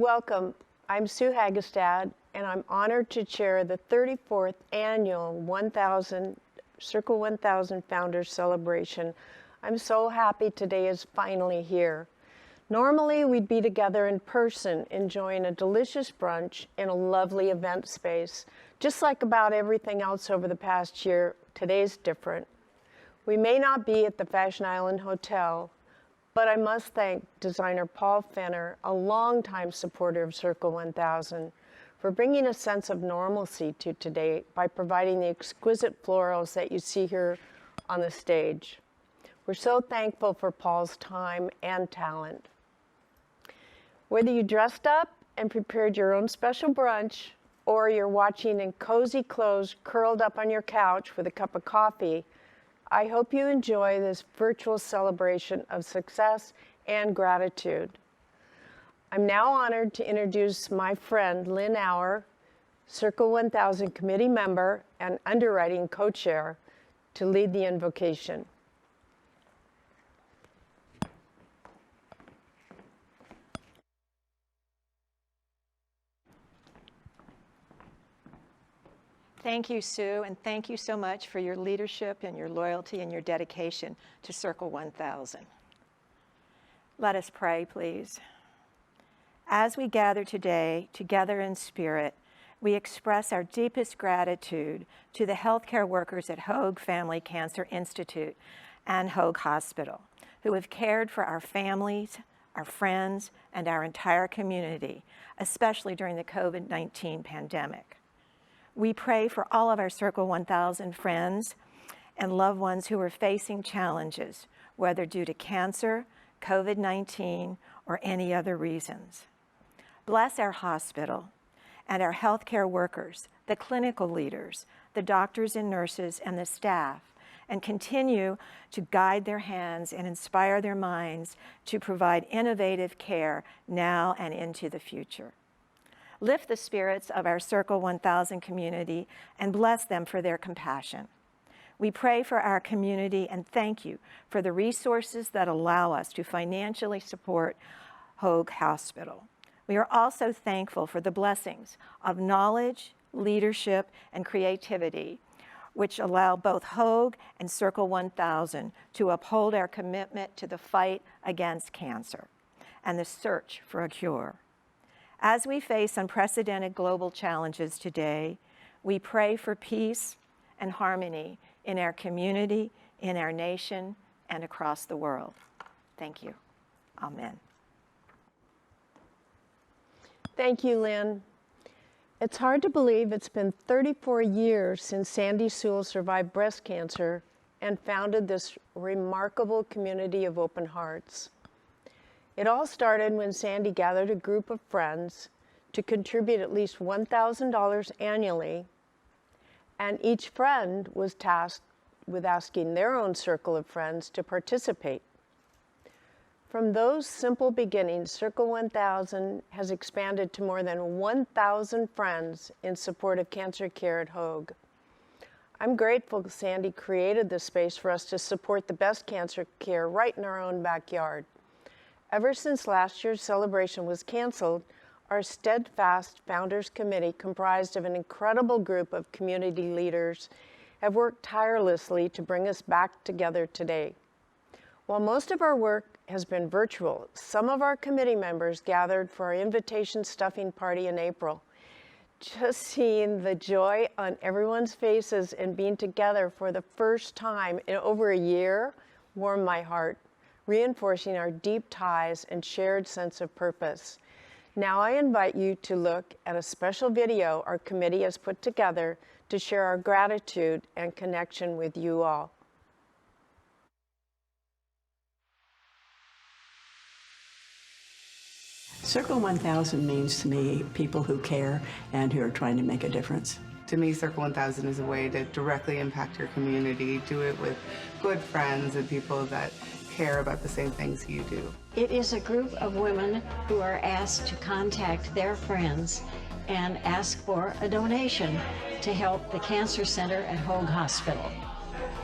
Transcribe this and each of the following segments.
Welcome. I'm Sue Hagestad, and I'm honored to chair the 34th annual Circle 1000 Founders Celebration. I'm so happy today is finally here. Normally, we'd be together in person, enjoying a delicious brunch in a lovely event space. Just like about everything else over the past year, today's different. We may not be at the Fashion Island Hotel, but I must thank designer Paul Fenner, a longtime supporter of Circle 1000, for bringing a sense of normalcy to today by providing the exquisite florals that you see here on the stage. We're so thankful for Paul's time and talent. Whether you dressed up and prepared your own special brunch, or you're watching in cozy clothes curled up on your couch with a cup of coffee, I hope you enjoy this virtual celebration of success and gratitude. I'm now honored to introduce my friend Lynn Auer, Circle 1000 committee member and underwriting co-chair, to lead the invocation. Thank you, Sue, and thank you so much for your leadership and your loyalty and your dedication to Circle 1000. Let us pray, please. As we gather today, together in spirit, we express our deepest gratitude to the healthcare workers at Hoag Family Cancer Institute and Hoag Hospital, who have cared for our families, our friends, and our entire community, especially during the COVID-19 pandemic. We pray for all of our Circle 1000 friends and loved ones who are facing challenges, whether due to cancer, COVID-19, or any other reasons. Bless our hospital and our healthcare workers, the clinical leaders, the doctors and nurses, and the staff, and continue to guide their hands and inspire their minds to provide innovative care now and into the future. Lift the spirits of our Circle 1000 community and bless them for their compassion. We pray for our community and thank you for the resources that allow us to financially support Hoag Hospital. We are also thankful for the blessings of knowledge, leadership, and creativity, which allow both Hoag and Circle 1000 to uphold our commitment to the fight against cancer and the search for a cure. As we face unprecedented global challenges today, we pray for peace and harmony in our community, in our nation, and across the world. Thank you. Amen. Thank you, Lynn. It's hard to believe it's been 34 years since Sandy Sewell survived breast cancer and founded this remarkable community of open hearts. It all started when Sandy gathered a group of friends to contribute at least $1,000 annually, and each friend was tasked with asking their own circle of friends to participate. From those simple beginnings, Circle 1000 has expanded to more than 1,000 friends in support of cancer care at Hoag. I'm grateful Sandy created this space for us to support the best cancer care right in our own backyard. Ever since last year's celebration was canceled, our steadfast Founders Committee, comprised of an incredible group of community leaders, have worked tirelessly to bring us back together today. While most of our work has been virtual, some of our committee members gathered for our invitation stuffing party in April. Just seeing the joy on everyone's faces and being together for the first time in over a year warmed my heart, reinforcing our deep ties and shared sense of purpose. Now I invite you to look at a special video our committee has put together to share our gratitude and connection with you all. Circle 1000 means to me people who care and who are trying to make a difference. To me, Circle 1000 is a way to directly impact your community, do it with good friends and people that care about the same things you do. It is a group of women who are asked to contact their friends and ask for a donation to help the Cancer Center at Hoag Hospital.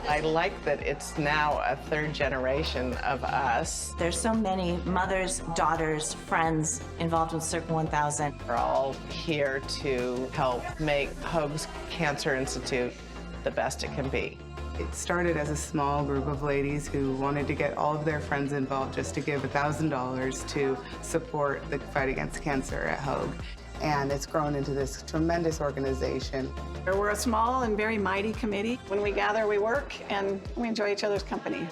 I like that it's now a third generation of us. There's so many mothers, daughters, friends involved with Circle 1000. We're all here to help make Hoag Cancer Institute the best it can be. It started as a small group of ladies who wanted to get all of their friends involved just to give $1,000 to support the fight against cancer at Hoag. And it's grown into this tremendous organization. We're a small and very mighty committee. When we gather, we work, and we enjoy each other's company.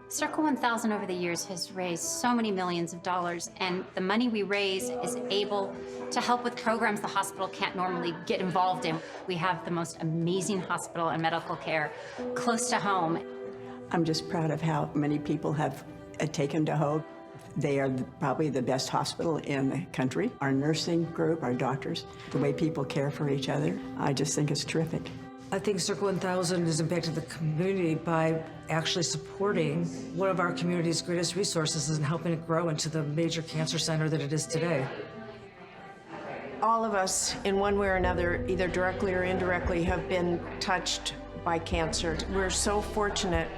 Circle 1000 over the years has raised so many millions of dollars, and the money we raise is able to help with programs the hospital can't normally get involved in. We have the most amazing hospital and medical care close to home. I'm just proud of how many people have taken to Hoag. They are probably the best hospital in the country. Our nursing group, our doctors, the way people care for each other, I just think it's terrific. I think Circle 1000 has impacted the community by actually supporting one of our community's greatest resources and helping it grow into the major cancer center that it is today. All of us, in one way or another, either directly or indirectly, have been touched by cancer. We're so fortunate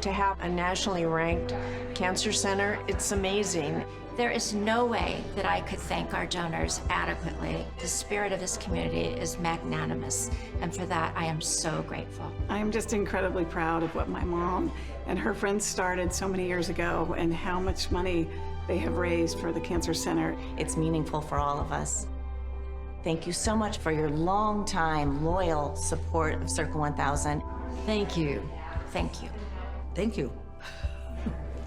to have a nationally ranked cancer center. It's amazing. There is no way that I could thank our donors adequately. The spirit of this community is magnanimous, and for that I am so grateful. I am just incredibly proud of what my mom and her friends started so many years ago and how much money they have raised for the Cancer Center. It's meaningful for all of us. Thank you so much for your long-time, loyal support of Circle 1000. Thank you. Thank you. Thank you.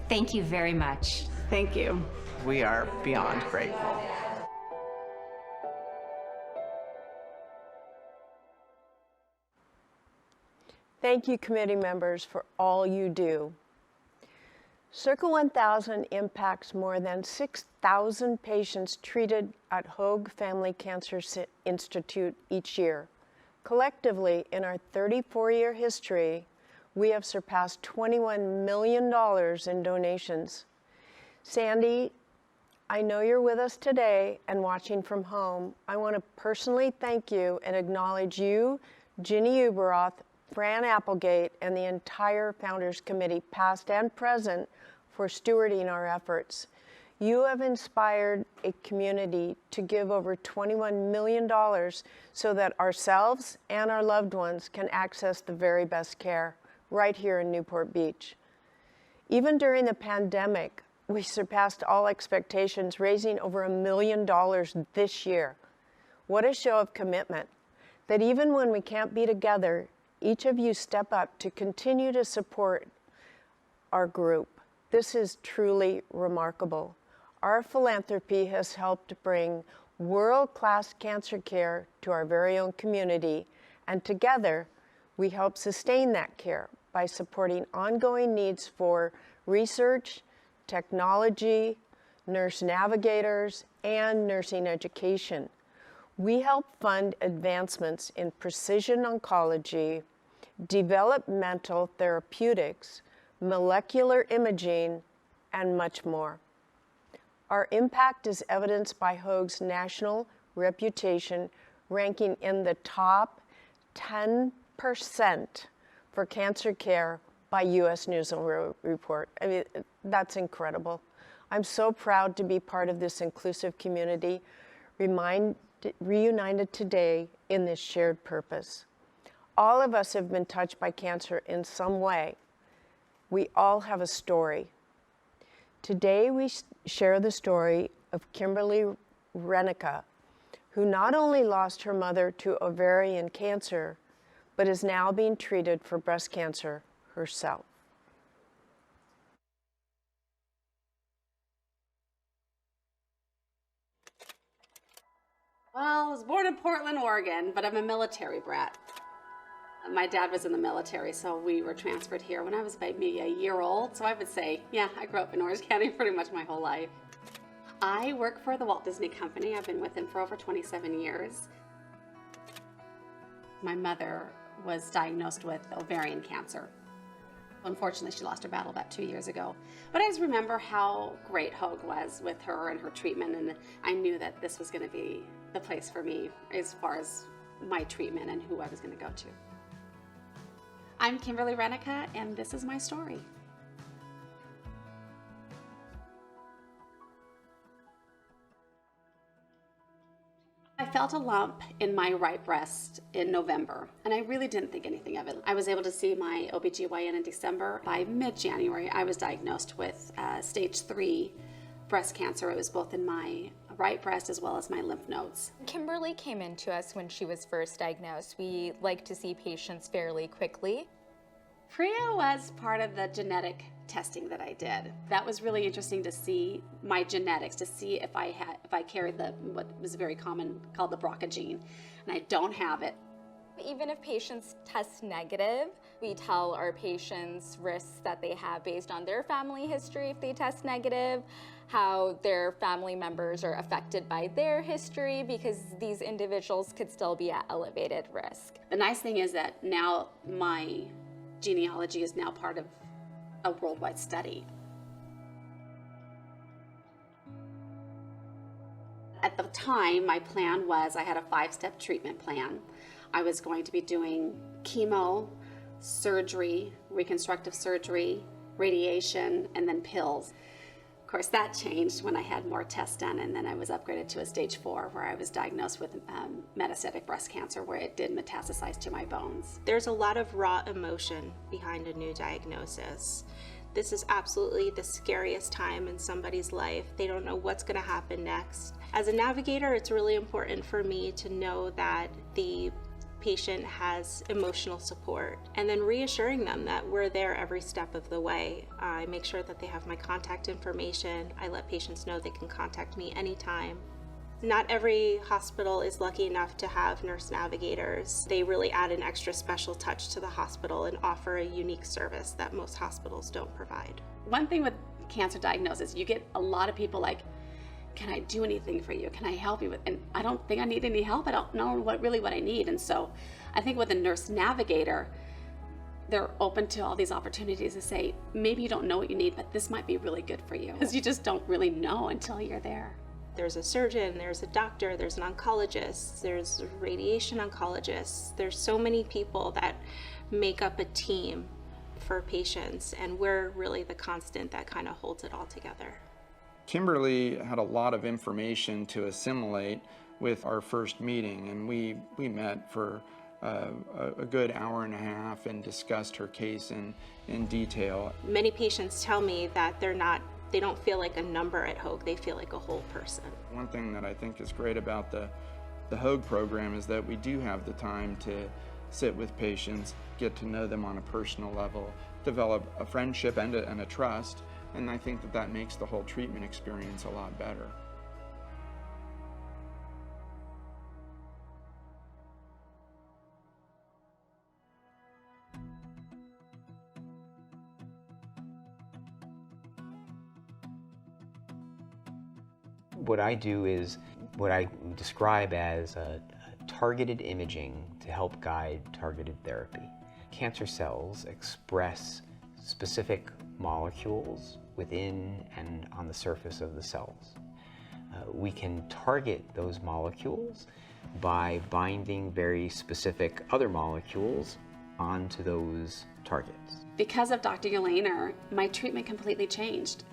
Thank you very much. Thank you. We are beyond grateful. Thank you, committee members, for all you do. Circle 1000 impacts more than 6,000 patients treated at Hoag Family Cancer Institute each year. Collectively, in our 34-year history, we have surpassed $21 million in donations. Sandy, I know you're with us today and watching from home. I want to personally thank you and acknowledge you, Ginny Uberoth, Fran Applegate, and the entire Founders Committee, past and present, for stewarding our efforts. You have inspired a community to give over $21 million so that ourselves and our loved ones can access the very best care right here in Newport Beach. Even during the pandemic, we surpassed all expectations, raising over $1 million this year. What a show of commitment, that even when we can't be together, each of you step up to continue to support our group. This is truly remarkable. Our philanthropy has helped bring world-class cancer care to our very own community, and together, we help sustain that care by supporting ongoing needs for research, technology, nurse navigators, and nursing education. We help fund advancements in precision oncology, developmental therapeutics, molecular imaging, and much more. Our impact is evidenced by Hoag's national reputation, ranking in the top 10% for cancer care by U.S. News and World Report. I mean, that's incredible. I'm so proud to be part of this inclusive community, reunited today in this shared purpose. All of us have been touched by cancer in some way. We all have a story. Today we share the story of Kimberly Renika, who not only lost her mother to ovarian cancer, but is now being treated for breast cancer herself. Well, I was born in Portland, Oregon, but I'm a military brat. My dad was in the military, so we were transferred here when I was maybe a year old. So I would say, yeah, I grew up in Orange County pretty much my whole life. I work for the Walt Disney Company. I've been with them for over 27 years. My mother was diagnosed with ovarian cancer. Unfortunately, she lost her battle about 2 years ago. But I just remember how great Hoag was with her and her treatment, and I knew that this was going to be the place for me as far as my treatment and who I was going to go to. I'm Kimberly Renika, and this is my story. I felt a lump in my right breast in November, and I really didn't think anything of it. I was able to see my OBGYN in December. By mid-January, I was diagnosed with stage 3 breast cancer. It was both in my right breast as well as my lymph nodes. Kimberly came into us when she was first diagnosed. We like to see patients fairly quickly. PRIA was part of the genetic testing that I did. That was really interesting to see my genetics, to see if I carried what was very common called the BRCA gene, and I don't have it. Even if patients test negative, we tell our patients risks that they have based on their family history if they test negative, how their family members are affected by their history, because these individuals could still be at elevated risk. The nice thing is that now my genealogy is now part of a worldwide study. At the time, my plan was I had a 5-step treatment plan. I was going to be doing chemo, surgery, reconstructive surgery, radiation, and then pills. Of course, that changed when I had more tests done, and then I was upgraded to a stage 4 where I was diagnosed with metastatic breast cancer, where it did metastasize to my bones. There's a lot of raw emotion behind a new diagnosis. This is absolutely the scariest time in somebody's life. They don't know what's going to happen next. As a navigator, it's really important for me to know that the patient has emotional support, and then reassuring them that we're there every step of the way. I make sure that they have my contact information. I let patients know they can contact me anytime. Not every hospital is lucky enough to have nurse navigators. They really add an extra special touch to the hospital and offer a unique service that most hospitals don't provide. One thing with cancer diagnosis, you get a lot of people like, can I do anything for you? Can I help you with? And I don't think I need any help. I don't know what I need. And so I think with a nurse navigator, they're open to all these opportunities to say, maybe you don't know what you need, but this might be really good for you. Because you just don't really know until you're there. There's a surgeon, there's a doctor, there's an oncologist, there's radiation oncologists. There's so many people that make up a team for patients, and we're really the constant that kind of holds it all together. Kimberly had a lot of information to assimilate with our first meeting, and we met for a good hour and a half and discussed her case in detail. Many patients tell me that they don't feel like a number at Hoag, they feel like a whole person. One thing that I think is great about the Hoag program is that we do have the time to sit with patients, get to know them on a personal level, develop a friendship and a trust, and I think that makes the whole treatment experience a lot better. What I do is what I describe as targeted imaging to help guide targeted therapy. Cancer cells express specific molecules within and on the surface of the cells. We can target those molecules by binding very specific other molecules onto those targets. Because of Dr. Ulaner, my treatment completely changed.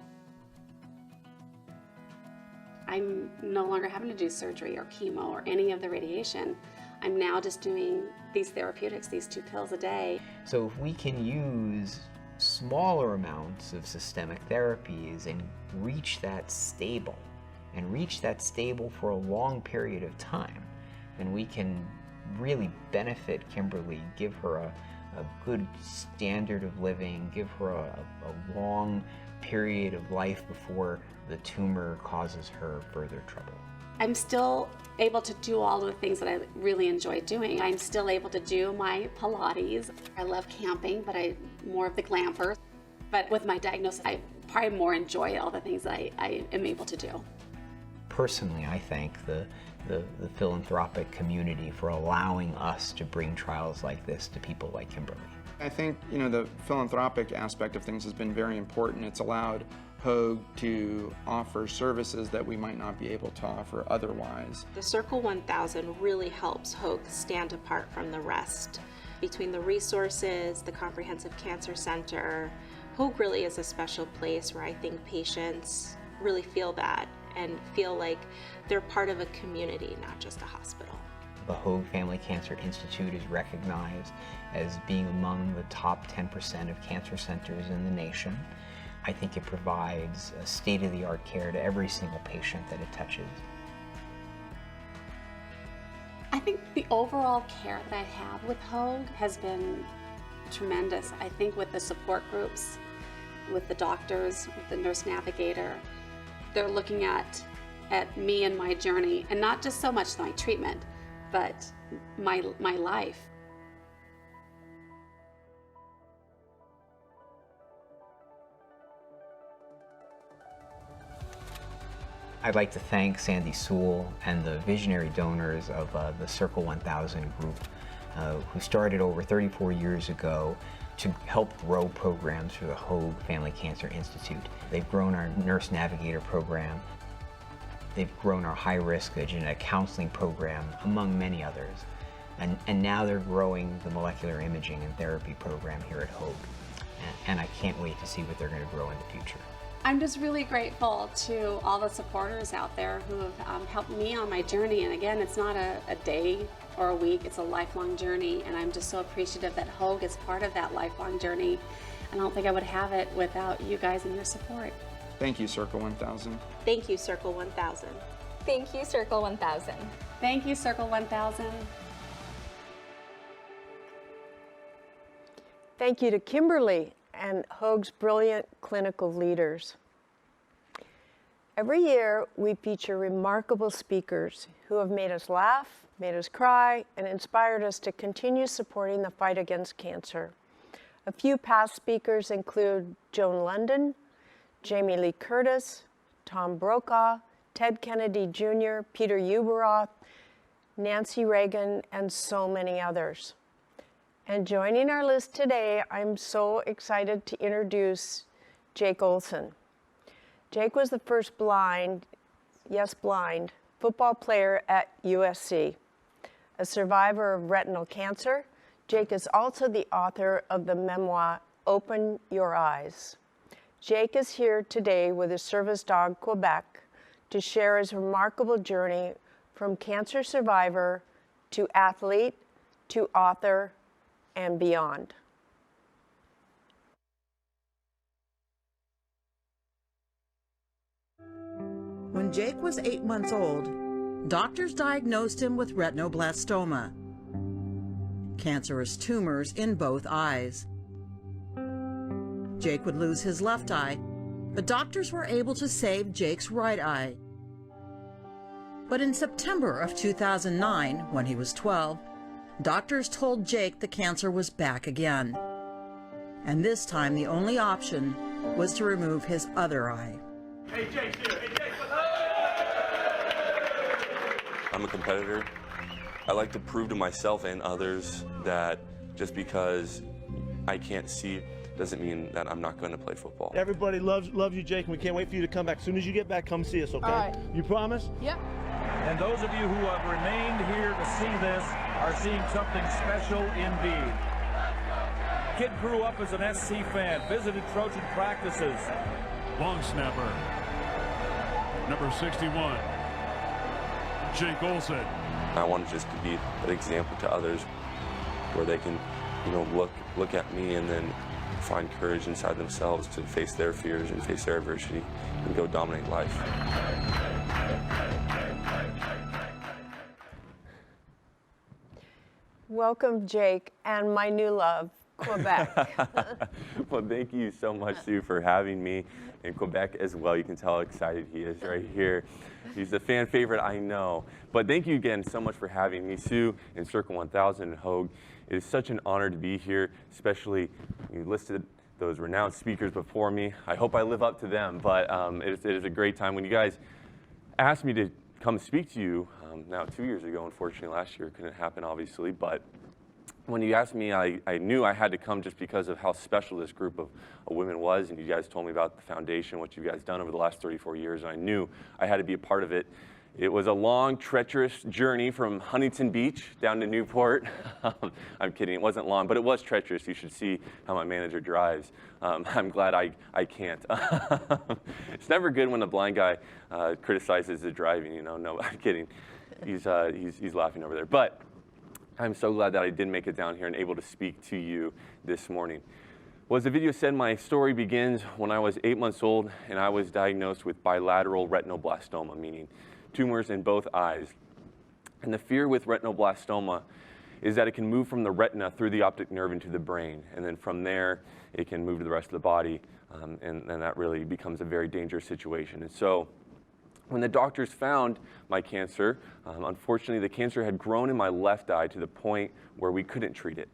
I'm no longer having to do surgery or chemo or any of the radiation. I'm now just doing these therapeutics, these 2 pills a day. So if we can use smaller amounts of systemic therapies and reach that stable for a long period of time, then we can really benefit Kimberly, give her a good standard of living, give her a long period of life before the tumor causes her further trouble. I'm still able to do all of the things that I really enjoy doing. I'm still able to do my Pilates. I love camping, but I'm more of the glamper. But with my diagnosis, I probably more enjoy all the things that I am able to do. Personally, I thank the philanthropic community for allowing us to bring trials like this to people like Kimberly. I think, the philanthropic aspect of things has been very important. It's allowed Hoag to offer services that we might not be able to offer otherwise. The Circle 1000 really helps Hoag stand apart from the rest. Between the resources, the Comprehensive Cancer Center, Hoag really is a special place where I think patients really feel that and feel like they're part of a community, not just a hospital. The Hoag Family Cancer Institute is recognized as being among the top 10% of cancer centers in the nation. I think it provides a state-of-the-art care to every single patient that it touches. I think the overall care that I have with Hoag has been tremendous. I think with the support groups, with the doctors, with the nurse navigator, they're looking at me and my journey, and not just so much my treatment, but my life. I'd like to thank Sandy Sewell and the visionary donors of the Circle 1000 group, who started over 34 years ago to help grow programs for the Hoag Family Cancer Institute. They've grown our Nurse Navigator program. They've grown our high-risk genetic counseling program, among many others. And now they're growing the molecular imaging and therapy program here at Hoag. And I can't wait to see what they're going to grow in the future. I'm just really grateful to all the supporters out there who have helped me on my journey. And again, it's not a day or a week, it's a lifelong journey. And I'm just so appreciative that Hoag is part of that lifelong journey. I don't think I would have it without you guys and your support. Thank you, Circle 1000. Thank you, Circle 1000. Thank you, Circle 1000. Thank you, Circle 1000. Thank you to Kimberly and Hoag's brilliant clinical leaders. Every year, we feature remarkable speakers who have made us laugh, made us cry, and inspired us to continue supporting the fight against cancer. A few past speakers include Joan London, Jamie Lee Curtis, Tom Brokaw, Ted Kennedy Jr., Peter Uberoth, Nancy Reagan, and so many others. And joining our list today, I'm so excited to introduce Jake Olsen. Jake was the first blind, yes blind, football player at USC. A survivor of retinal cancer, Jake is also the author of the memoir, Open Your Eyes. Jake is here today with his service dog, Quebec, to share his remarkable journey from cancer survivor to athlete to author and beyond. When Jake was 8 months old, doctors diagnosed him with retinoblastoma, cancerous tumors in both eyes. Jake would lose his left eye, but doctors were able to save Jake's right eye. But in September of 2009, when he was 12, doctors told Jake the cancer was back again. And this time the only option was to remove his other eye. Hey, Jake's here. Hey, Jake, I'm a competitor. I like to prove to myself and others that just because I can't see doesn't mean that I'm not going to play football. Everybody loves you, Jake, and we can't wait for you to come back. As soon as you get back, come see us, okay? All right. You promise? Yep. And those of you who have remained here to see this are seeing something special indeed. Kid grew up as an SC fan, visited Trojan practices. Long snapper, number 61, Jake Olsen. I want just to be an example to others where they can, look at me and then find courage inside themselves to face their fears and face their adversity and go dominate life. Welcome, Jake, and my new love, Quebec. Well, thank you so much, Sue, for having me in Quebec as well. You can tell how excited he is right here. He's a fan favorite, I know. But thank you again so much for having me, Sue, and Circle 1000 and Hoag. It is such an honor to be here, especially you listed those renowned speakers before me. I hope I live up to them, but it is a great time. When you guys asked me to come speak to you, now 2 years ago, unfortunately last year, couldn't happen obviously, but when you asked me, I knew I had to come just because of how special this group of women was, and you guys told me about the foundation, what you guys done over the last 34 years, and I knew I had to be a part of it. It was a long, treacherous journey from Huntington Beach down to Newport. I'm kidding, it wasn't long, but it was treacherous. You should see how my manager drives. I'm glad I can't. It's never good when a blind guy criticizes the driving, you know. No, I'm kidding. He's laughing over there. But I'm so glad that I did make it down here and able to speak to you this morning. Well, as the video said, my story begins when I was 8 months old and I was diagnosed with bilateral retinoblastoma, meaning tumors in both eyes. And the fear with retinoblastoma is that it can move from the retina through the optic nerve into the brain. And then from there, it can move to the rest of the body. And that really becomes a very dangerous situation. And so when the doctors found my cancer, unfortunately, the cancer had grown in my left eye to the point where we couldn't treat it.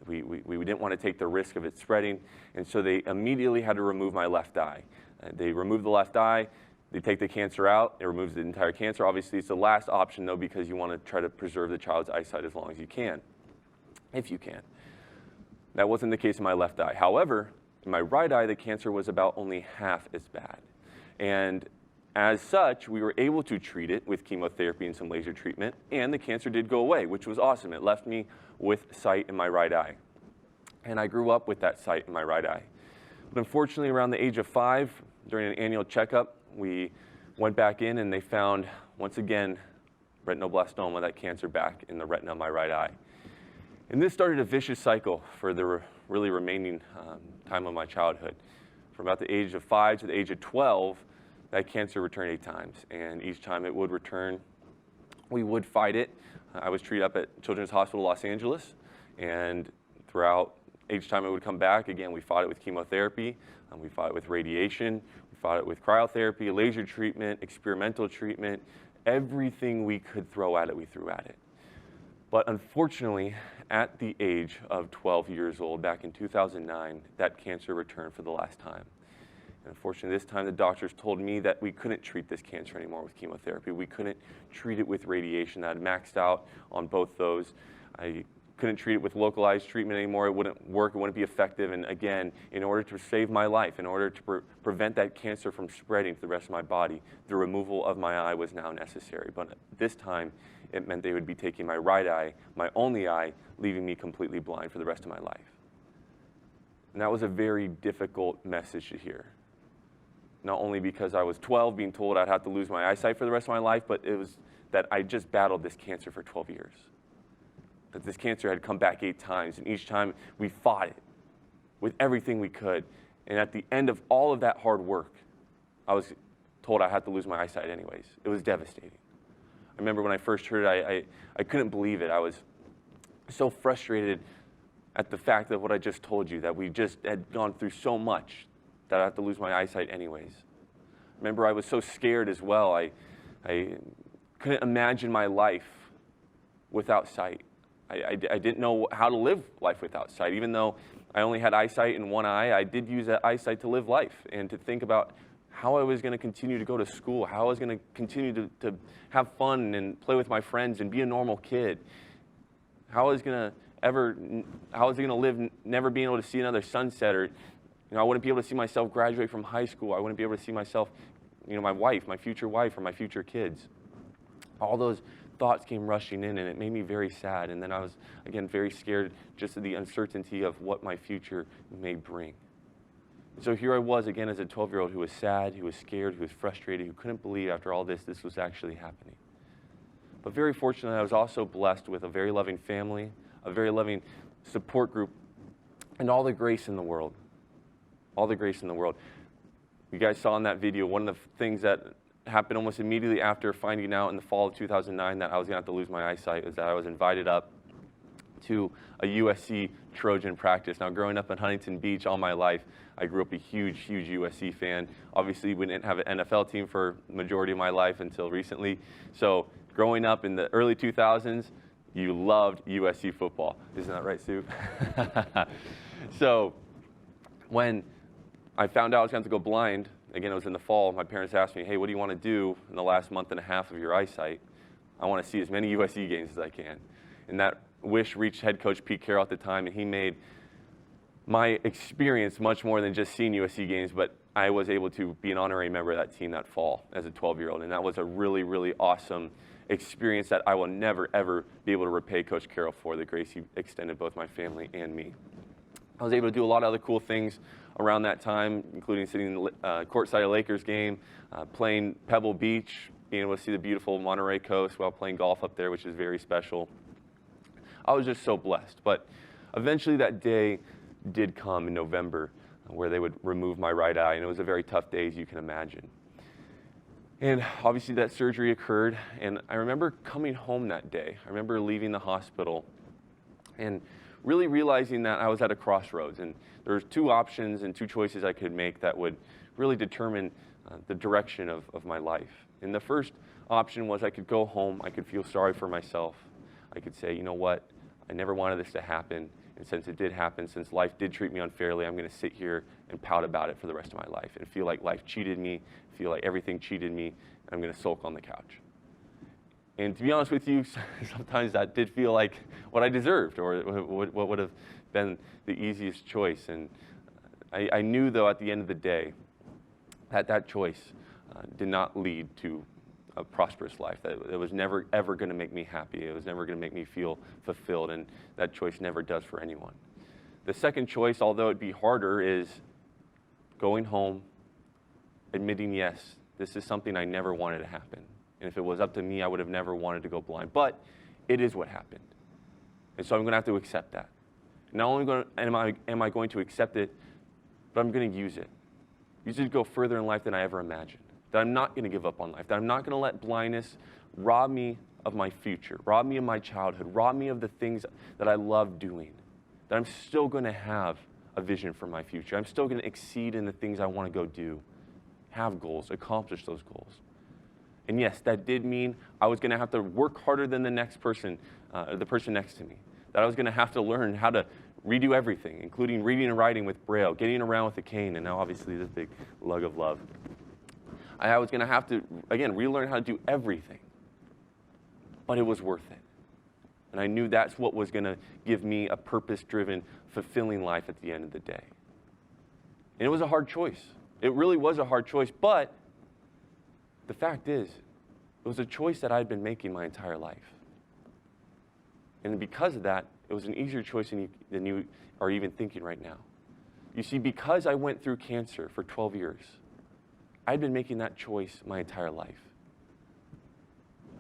We didn't want to take the risk of it spreading. And so they immediately had to remove my left eye. They removed the left eye. They take the cancer out, it removes the entire cancer. Obviously, it's the last option, though, because you want to try to preserve the child's eyesight as long as you can, if you can. That wasn't the case in my left eye. However, in my right eye, the cancer was about only half as bad. And as such, we were able to treat it with chemotherapy and some laser treatment, and the cancer did go away, which was awesome. It left me with sight in my right eye. And I grew up with that sight in my right eye. But unfortunately, around the age of 5, during an annual checkup, we went back in and they found, once again, retinoblastoma, that cancer back in the retina of my right eye. And this started a vicious cycle for the really remaining time of my childhood. From about the age of 5 to the age of 12, that cancer returned 8 times. And each time it would return, we would fight it. I was treated up at Children's Hospital Los Angeles. And throughout each time it would come back, again, we fought it with chemotherapy. We fought it with radiation. We fought it with cryotherapy, laser treatment, experimental treatment. Everything we could throw at it, we threw at it. But unfortunately, at the age of 12 years old, back in 2009, that cancer returned for the last time. And unfortunately, this time the doctors told me that we couldn't treat this cancer anymore with chemotherapy. We couldn't treat it with radiation. I had maxed out on both those. I couldn't treat it with localized treatment anymore. It wouldn't work, it wouldn't be effective. And again, in order to save my life, in order to prevent that cancer from spreading to the rest of my body, the removal of my eye was now necessary. But this time, it meant they would be taking my right eye, my only eye, leaving me completely blind for the rest of my life. And that was a very difficult message to hear. Not only because I was 12 being told I'd have to lose my eyesight for the rest of my life, but it was that I just battled this cancer for 12 years. That this cancer had come back 8 times, and each time we fought it with everything we could. And at the end of all of that hard work, I was told I had to lose my eyesight anyways. It was devastating. I remember when I first heard it, I couldn't believe it. I was so frustrated at the fact of what I just told you, that we just had gone through so much that I had to lose my eyesight anyways. Remember, I was so scared as well. I couldn't imagine my life without sight. I didn't know how to live life without sight. Even though I only had eyesight in one eye, I did use that eyesight to live life and to think about how I was going to continue to go to school, how I was going to continue to have fun and play with my friends and be a normal kid. How I was going to live never being able to see another sunset, or I wouldn't be able to see myself graduate from high school. I wouldn't be able to see myself, my wife, my future wife, or my future kids. All those thoughts came rushing in, and it made me very sad. And then I was, again, very scared just of the uncertainty of what my future may bring. So here I was again as a 12-year-old who was sad, who was scared, who was frustrated, who couldn't believe after all this was actually happening. But very fortunately, I was also blessed with a very loving family, a very loving support group, and all the grace in the world. All the grace in the world. You guys saw in that video, one of the things that happened almost immediately after finding out in the fall of 2009 that I was going to have to lose my eyesight is that I was invited up to a USC Trojan practice. Now, growing up in Huntington Beach all my life, I grew up a huge, huge USC fan. Obviously, we didn't have an NFL team for the majority of my life until recently. So growing up in the early 2000s, you loved USC football. Isn't that right, Sue? So when I found out I was going to go blind, again, it was in the fall, my parents asked me, hey, what do you want to do in the last month and a half of your eyesight? I want to see as many USC games as I can. And that wish reached head coach Pete Carroll at the time, and he made my experience much more than just seeing USC games, but I was able to be an honorary member of that team that fall as a 12-year-old, and that was a really, really awesome experience that I will never, ever be able to repay Coach Carroll for the grace he extended both my family and me. I was able to do a lot of other cool things around that time, including sitting courtside a Lakers game, playing Pebble Beach, being able to see the beautiful Monterey coast while playing golf up there, which is very special. I was just so blessed. But eventually that day did come in November where they would remove my right eye, and it was a very tough day, as you can imagine. And obviously that surgery occurred, and I remember coming home that day. I remember leaving the hospital and really realizing that I was at a crossroads, and there was two options and two choices I could make that would really determine the direction of my life. And the first option was I could go home, I could feel sorry for myself. I could say, you know what, I never wanted this to happen, and since it did happen, since life did treat me unfairly, I'm gonna sit here and pout about it for the rest of my life and feel like life cheated me, feel like everything cheated me, and I'm gonna sulk on the couch. And to be honest with you, sometimes that did feel like what I deserved, or what would have been the easiest choice. And I knew, though, at the end of the day, that choice did not lead to a prosperous life. That it was never, ever going to make me happy. It was never going to make me feel fulfilled, and that choice never does for anyone. The second choice, although it'd be harder, is going home, admitting, yes, this is something I never wanted to happen. And if it was up to me, I would have never wanted to go blind. But it is what happened. And so I'm going to have to accept that. Not only am I going to accept it, but I'm going to use it. Use it to go further in life than I ever imagined. That I'm not going to give up on life. That I'm not going to let blindness rob me of my future, rob me of my childhood, rob me of the things that I love doing. That I'm still going to have a vision for my future. I'm still going to exceed in the things I want to go do, have goals, accomplish those goals. And yes, that did mean I was going to have to work harder than the next person, the person next to me. That I was going to have to learn how to redo everything, including reading and writing with Braille, getting around with a cane, and now obviously this big lug of love. I was going to have to, again, relearn how to do everything. But it was worth it. And I knew that's what was going to give me a purpose-driven, fulfilling life at the end of the day. And it was a hard choice. It really was a hard choice, but the fact is, it was a choice that I had been making my entire life. And because of that, it was an easier choice than you are even thinking right now. You see, because I went through cancer for 12 years, I'd been making that choice my entire life.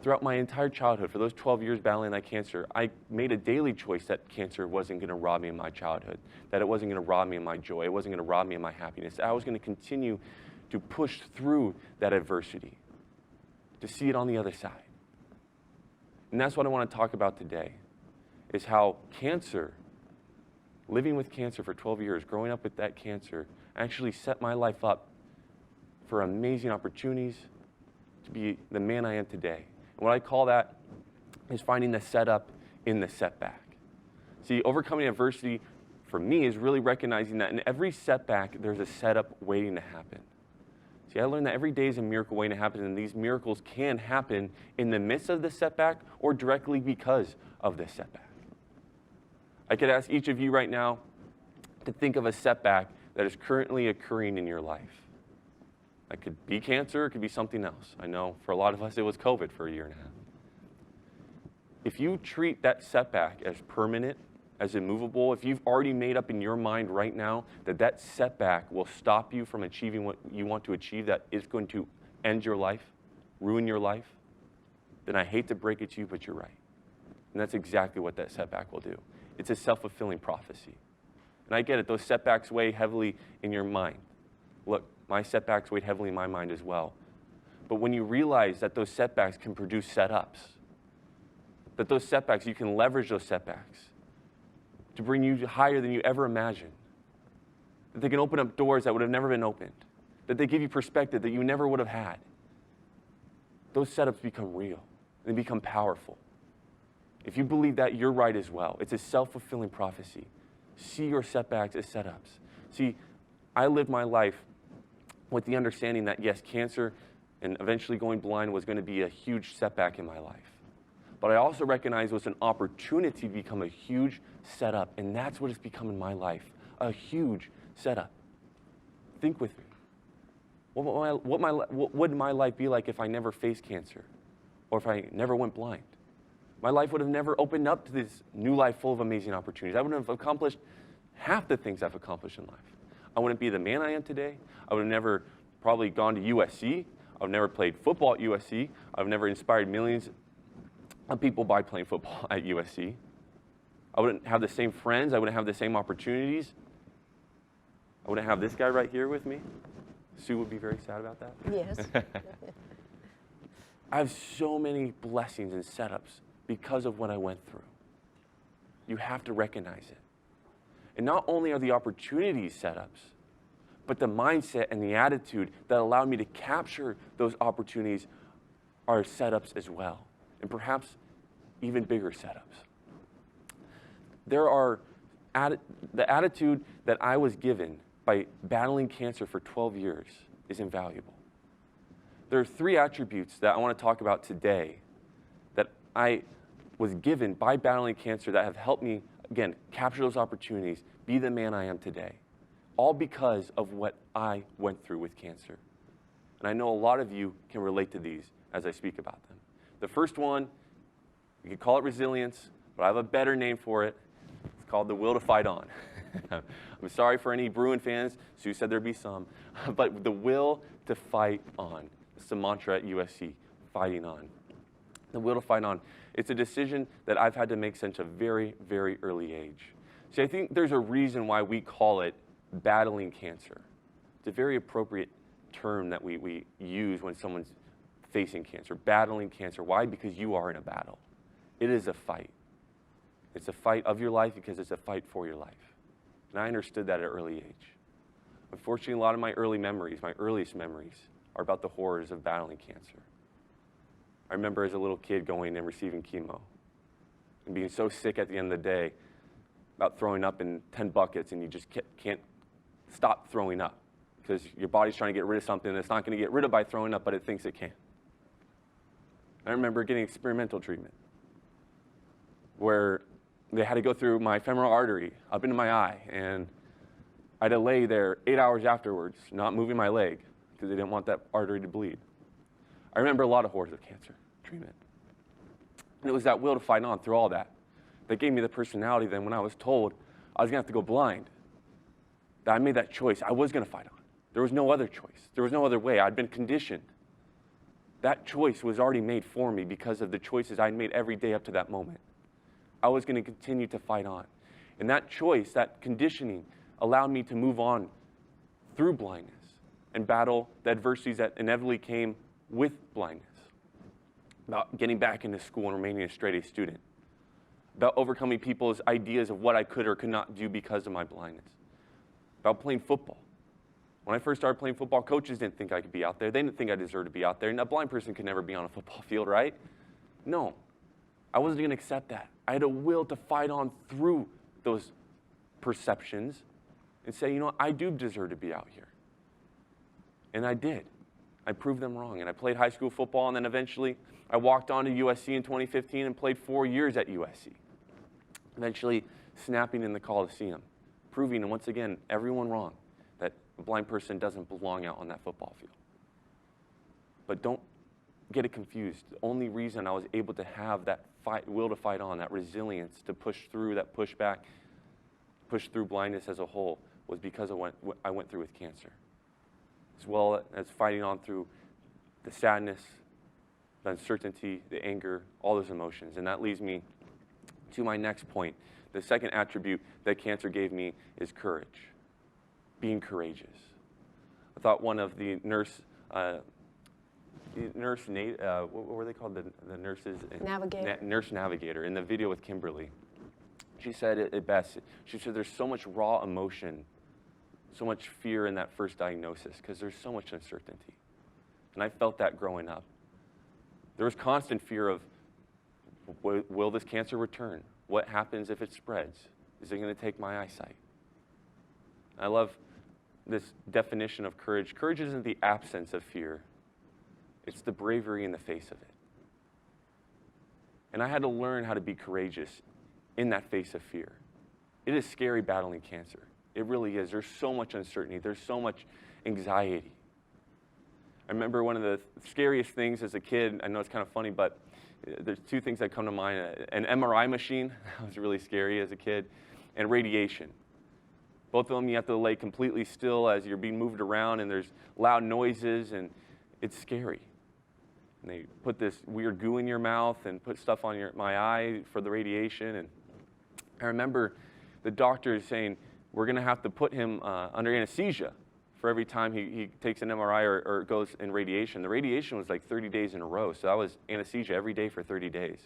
Throughout my entire childhood, for those 12 years battling that cancer, I made a daily choice that cancer wasn't going to rob me of my childhood, that it wasn't going to rob me of my joy, it wasn't going to rob me of my happiness. I was going to continue to push through that adversity, to see it on the other side. And that's what I want to talk about today, is how cancer, living with cancer for 12 years, growing up with that cancer, actually set my life up for amazing opportunities to be the man I am today. And what I call that is finding the setup in the setback. See, overcoming adversity for me is really recognizing that in every setback, there's a setup waiting to happen. See, I learned that every day is a miracle waiting to happen, and these miracles can happen in the midst of the setback or directly because of the setback. I could ask each of you right now to think of a setback that is currently occurring in your life. It could be cancer, it could be something else. I know for a lot of us it was COVID for a year and a half. If you treat that setback as permanent, as immovable, if you've already made up in your mind right now that that setback will stop you from achieving what you want to achieve, that is going to end your life, ruin your life, then I hate to break it to you, but you're right. And that's exactly what that setback will do. It's a self-fulfilling prophecy. And I get it, those setbacks weigh heavily in your mind. Look, my setbacks weighed heavily in my mind as well. But when you realize that those setbacks can produce setups, that those setbacks, you can leverage those setbacks to bring you higher than you ever imagined, that they can open up doors that would have never been opened, that they give you perspective that you never would have had, those setups become real, and they become powerful. If you believe that, you're right as well. It's a self-fulfilling prophecy. See your setbacks as setups. See, I lived my life with the understanding that, yes, cancer and eventually going blind was going to be a huge setback in my life. but I also recognize it was an opportunity to become a huge setup, and that's what it's become in my life, a huge setup. Think with me. What would my life be like if I never faced cancer, or if I never went blind? My life would have never opened up to this new life full of amazing opportunities. I wouldn't have accomplished half the things I've accomplished in life. I wouldn't be the man I am today. I would have never probably gone to USC. I would have never played football at USC. I would have never inspired millions of people by playing football at USC. I wouldn't have the same friends. I wouldn't have the same opportunities. I wouldn't have this guy right here with me. Sue would be very sad about that. Yes. I have so many blessings and setups because of what I went through. You have to recognize it. And not only are the opportunities setups, but the mindset and the attitude that allowed me to capture those opportunities are setups as well, and perhaps even bigger setups. The attitude that I was given by battling cancer for 12 years is invaluable. There are 3 attributes that I want to talk about today that I was given by battling cancer that have helped me, again, capture those opportunities, be the man I am today, all because of what I went through with cancer. And I know a lot of you can relate to these as I speak about them. The first one, you could call it resilience, but I have a better name for it. It's called the will to fight on. I'm sorry for any Bruin fans. Sue said there'd be some. But the will to fight on. It's the mantra at USC, fighting on. The will to fight on. It's a decision that I've had to make since a very, very early age. See, I think there's a reason why we call it battling cancer. It's a very appropriate term that we use when someone's facing cancer, battling cancer. Why? Because you are in a battle. It is a fight. It's a fight of your life because it's a fight for your life. And I understood that at an early age. Unfortunately, a lot of my early memories, my earliest memories, are about the horrors of battling cancer. I remember as a little kid going and receiving chemo and being so sick at the end of the day about throwing up in 10 buckets, and you just can't stop throwing up because your body's trying to get rid of something that's not going to get rid of by throwing up, but it thinks it can. I remember getting experimental treatment where they had to go through my femoral artery up into my eye, and I had to lay there 8 hours afterwards, not moving my leg because they didn't want that artery to bleed. I remember a lot of horrors of cancer treatment. And it was that will to fight on through all that that gave me the personality then when I was told I was going to have to go blind, that I made that choice. I was going to fight on. There was no other choice. There was no other way. I'd been conditioned. That choice was already made for me because of the choices I'd made every day up to that moment. I was going to continue to fight on. And that choice, that conditioning, allowed me to move on through blindness and battle the adversities that inevitably came with blindness. About getting back into school and remaining a straight-A student. About overcoming people's ideas of what I could or could not do because of my blindness. About playing football. When I first started playing football, coaches didn't think I could be out there. They didn't think I deserved to be out there. And a blind person could never be on a football field, right? No. I wasn't going to accept that. I had a will to fight on through those perceptions and say, you know what, I do deserve to be out here. And I did. I proved them wrong. And I played high school football, and then eventually I walked on to USC in 2015 and played 4 years at USC. Eventually snapping in the Coliseum, proving, and once again, everyone wrong, that a blind person doesn't belong out on that football field. But don't get it confused. The only reason I was able to have that will to fight on, that resilience to push through, that push back, push through blindness as a whole, was because of what I went through with cancer. As well as fighting on through the sadness, the uncertainty, the anger, all those emotions. And that leads me to my next point. The second attribute that cancer gave me is courage, being courageous. I thought one of the what were they called? The nurses? Navigator. Nurse navigator in the video with Kimberly. She said it best. She said there's so much raw emotion, so much fear in that first diagnosis because there's so much uncertainty. And I felt that growing up. There was constant fear of, will this cancer return? What happens if it spreads? Is it going to take my eyesight? I love this definition of courage. Courage isn't the absence of fear. It's the bravery in the face of it. And I had to learn how to be courageous in that face of fear. It is scary battling cancer. It really is. There's so much uncertainty. There's so much anxiety. I remember one of the scariest things as a kid, I know it's kind of funny, but there's two things that come to mind. An MRI machine, that was really scary as a kid, and radiation. Both of them you have to lay completely still as you're being moved around, and there's loud noises, and it's scary. And they put this weird goo in your mouth and put stuff on my eye for the radiation. And I remember the doctor saying, we're going to have to put him under anesthesia for every time he takes an MRI or goes in radiation. The radiation was like 30 days in a row, so that was anesthesia every day for 30 days.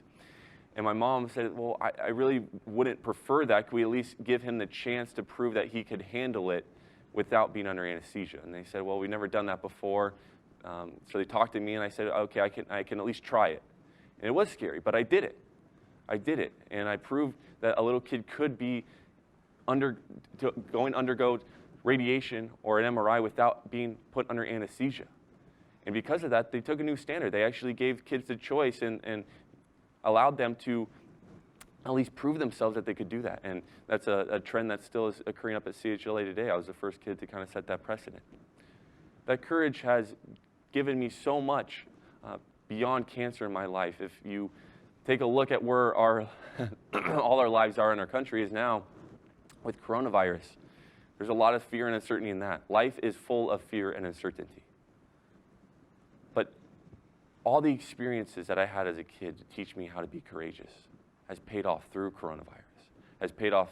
And my mom said, well, I really wouldn't prefer that. Could we at least give him the chance to prove that he could handle it without being under anesthesia? And they said, well, we've never done that before. So they talked to me, and I said, okay, I can at least try it. And it was scary, but I did it. I did it, and I proved that a little kid could be undergo radiation or an MRI without being put under anesthesia. And because of that, they took a new standard. They actually gave kids the choice and allowed them to at least prove themselves that they could do that. And that's a trend that still is occurring up at CHLA today. I was the first kid to kind of set that precedent. That courage has given me so much beyond cancer in my life. If you take a look at where our all our lives are in our country is now with coronavirus, there's a lot of fear and uncertainty in that. Life is full of fear and uncertainty. But all the experiences that I had as a kid to teach me how to be courageous has paid off through coronavirus, has paid off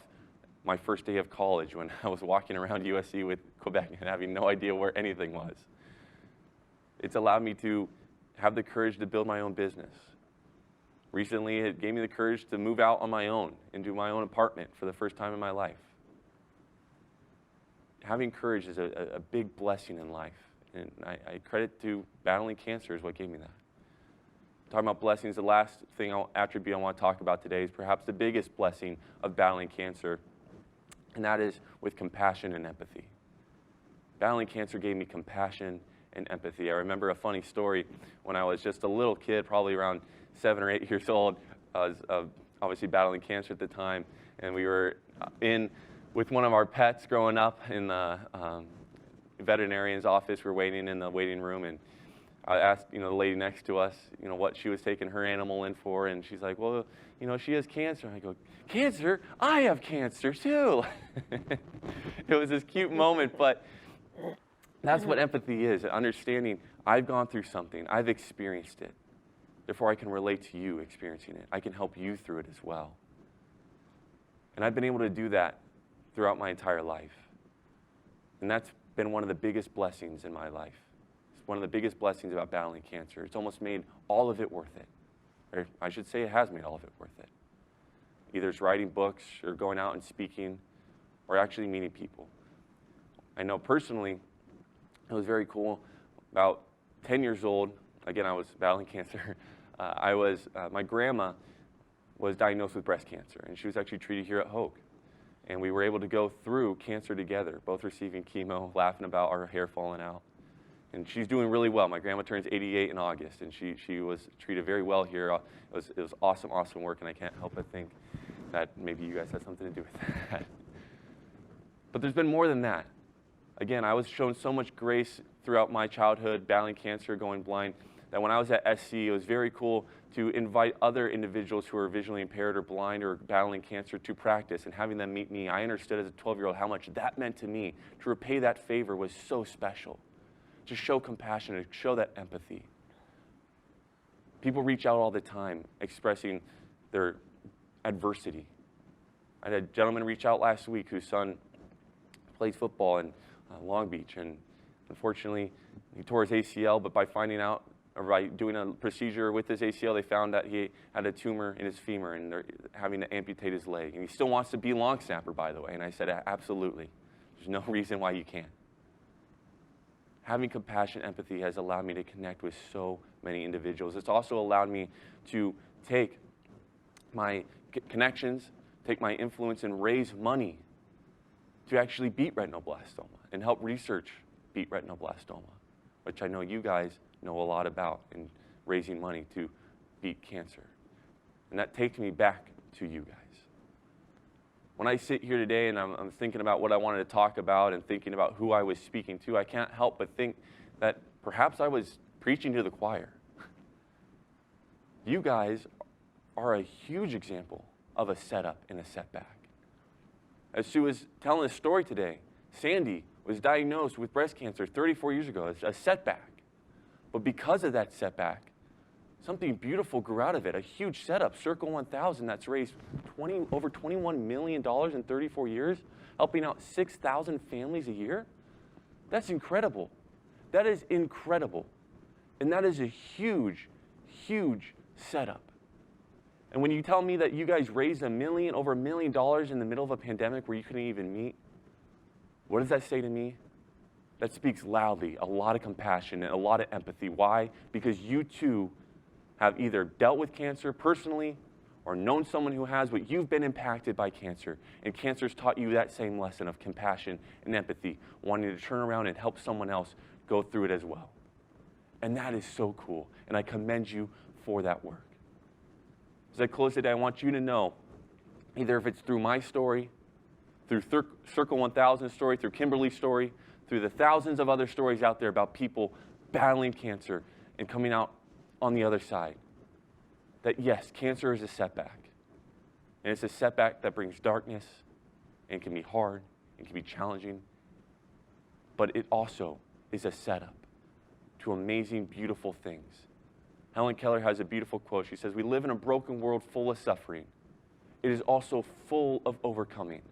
my first day of college when I was walking around USC with Quebec and having no idea where anything was. It's allowed me to have the courage to build my own business. Recently, it gave me the courage to move out on my own into my own apartment for the first time in my life. Having courage is a big blessing in life, and I credit to battling cancer is what gave me that. Talking about blessings, the last attribute I want to talk about today is perhaps the biggest blessing of battling cancer, and that is with compassion and empathy. Battling cancer gave me compassion and empathy. I remember a funny story when I was just a little kid, probably around 7 or 8 years old. I was obviously battling cancer at the time, and we were with one of our pets growing up in the veterinarian's office. We were waiting in the waiting room, and I asked, the lady next to us, what she was taking her animal in for, and she's like, well, she has cancer. And I go, cancer? I have cancer too. It was this cute moment, but that's what empathy is, understanding I've gone through something, I've experienced it. Therefore, I can relate to you experiencing it. I can help you through it as well. And I've been able to do that throughout my entire life. And that's been one of the biggest blessings in my life. It's one of the biggest blessings about battling cancer. It's almost made all of it worth it. Or I should say it has made all of it worth it. Either it's writing books or going out and speaking or actually meeting people. I know personally, it was very cool. About 10 years old, again, I was battling cancer. My grandma was diagnosed with breast cancer, and she was actually treated here at Hoag. And we were able to go through cancer together, both receiving chemo, laughing about our hair falling out. And she's doing really well. My grandma turns 88 in August, and she was treated very well here. It was awesome, awesome work, and I can't help but think that maybe you guys had something to do with that. But there's been more than that. Again, I was shown so much grace throughout my childhood, battling cancer, going blind, that when I was at SC, it was very cool to invite other individuals who are visually impaired or blind or battling cancer to practice and having them meet me. I understood as a 12-year-old how much that meant to me. To repay that favor was so special. To show compassion, to show that empathy. People reach out all the time expressing their adversity. I had a gentleman reach out last week whose son plays football in Long Beach, and unfortunately he tore his ACL, but by finding out, or by doing a procedure with his ACL, they found that he had a tumor in his femur and they're having to amputate his leg. And he still wants to be long snapper, by the way. And I said, absolutely. There's no reason why you can't. Having compassion, empathy has allowed me to connect with so many individuals. It's also allowed me to take my connections, take my influence, and raise money to actually beat retinoblastoma and help research beat retinoblastoma, which I know you guys know a lot about in raising money to beat cancer. And that takes me back to you guys. When I sit here today and I'm thinking about what I wanted to talk about and thinking about who I was speaking to, I can't help but think that perhaps I was preaching to the choir. You guys are a huge example of a setup and a setback. As Sue was telling the story today, Sandy was diagnosed with breast cancer 34 years ago as a setback. But because of that setback, something beautiful grew out of it, a huge setup, Circle 1000, that's raised over $21 million in 34 years, helping out 6,000 families a year. That's incredible. That is incredible. And that is a huge, huge setup. And when you tell me that you guys raised over $1 million in the middle of a pandemic where you couldn't even meet, what does that say to me? That speaks loudly, a lot of compassion and a lot of empathy. Why? Because you too have either dealt with cancer personally or known someone who has, but you've been impacted by cancer. And cancer's taught you that same lesson of compassion and empathy, wanting to turn around and help someone else go through it as well. And that is so cool. And I commend you for that work. As I close today, I want you to know, either if it's through my story, through Circle 1000 story, through Kimberly's story, through the thousands of other stories out there about people battling cancer and coming out on the other side, that yes, cancer is a setback. And it's a setback that brings darkness and can be hard and can be challenging. But it also is a setup to amazing, beautiful things. Helen Keller has a beautiful quote. She says, "We live in a broken world full of suffering. It is also full of overcoming."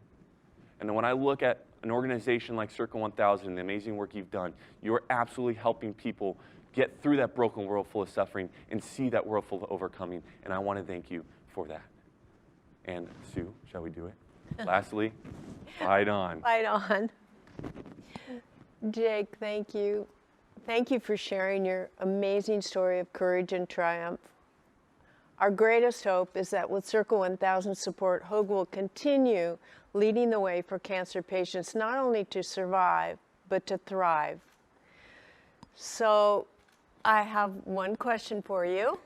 And then when I look at an organization like Circle 1000 and the amazing work you've done, you're absolutely helping people get through that broken world full of suffering and see that world full of overcoming. And I want to thank you for that. And Sue, shall we do it? Lastly, fight on. Fight on. Jake, thank you. Thank you for sharing your amazing story of courage and triumph. Our greatest hope is that with Circle 1000 support, Hoag will continue leading the way for cancer patients, not only to survive, but to thrive. So I have one question for you.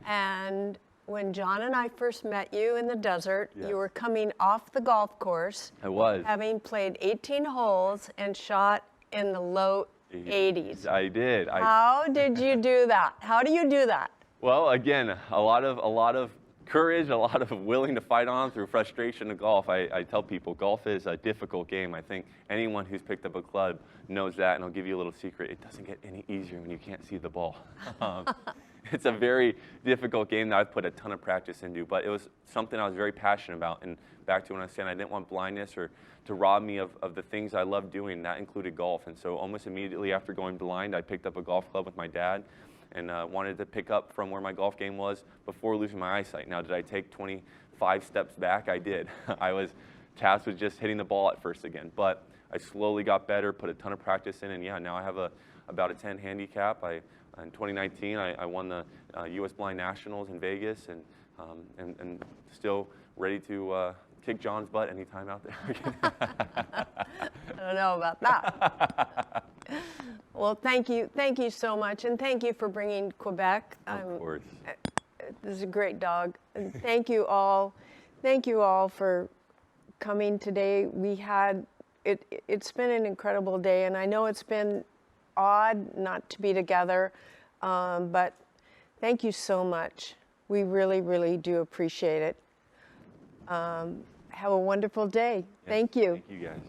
And when John and I first met you in the desert, Yes. you were coming off the golf course. I was. Having played 18 holes and shot in the low 80s. I did. How did you do that? How do you do that? Well, again, a lot of courage, a lot of willing to fight on through frustration of golf. I tell people golf is a difficult game. I think anyone who's picked up a club knows that, and I'll give you a little secret. It doesn't get any easier when you can't see the ball. It's a very difficult game that I've put a ton of practice into, but it was something I was very passionate about. And back to when I was saying I didn't want blindness or to rob me of the things I love doing, that included golf. And so almost immediately after going blind, I picked up a golf club with my dad and wanted to pick up from where my golf game was before losing my eyesight. Now, did I take 25 steps back? I did. I was tasked with just hitting the ball at first again, but I slowly got better, put a ton of practice in, and yeah, now I have about a 10 handicap. In 2019, I won the U.S. Blind Nationals in Vegas, and still ready to kick John's butt anytime out there. I don't know about that. Well, thank you so much, and thank you for bringing Quebec. Of course. This is a great dog. And thank you all for coming today. It's been an incredible day, and I know it's been odd not to be together, but thank you so much. We really, really do appreciate it. Have a wonderful day. Yes, Thank you. Thank you, guys.